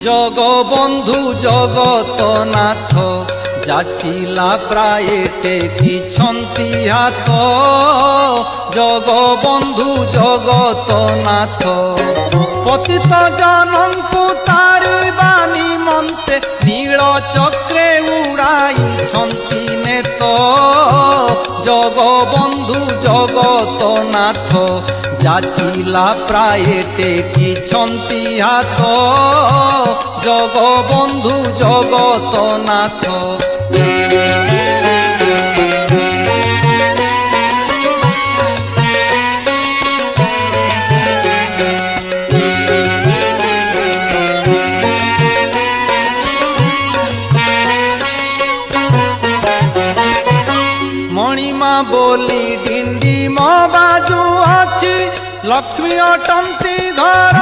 জগবন্ধু জগতনাথ যাচিলা প্রায়ে টেকিছন্তি হাত। জগবন্ধু জগতনাথ পতিত জনଙ୍କୁ তারিবা নিমন্তে নীল চক্রে উড়াইছন্তি নেত। জগবন্ধু জগতনাথ যাচিলা প্রায়ে টেকিছন্তি হাত। জগবন্ধু জগতনাথ মণিমা বলি ডিন্ডিম বাজু ଅଛି। লক্ষ্মী অটন্তি ধর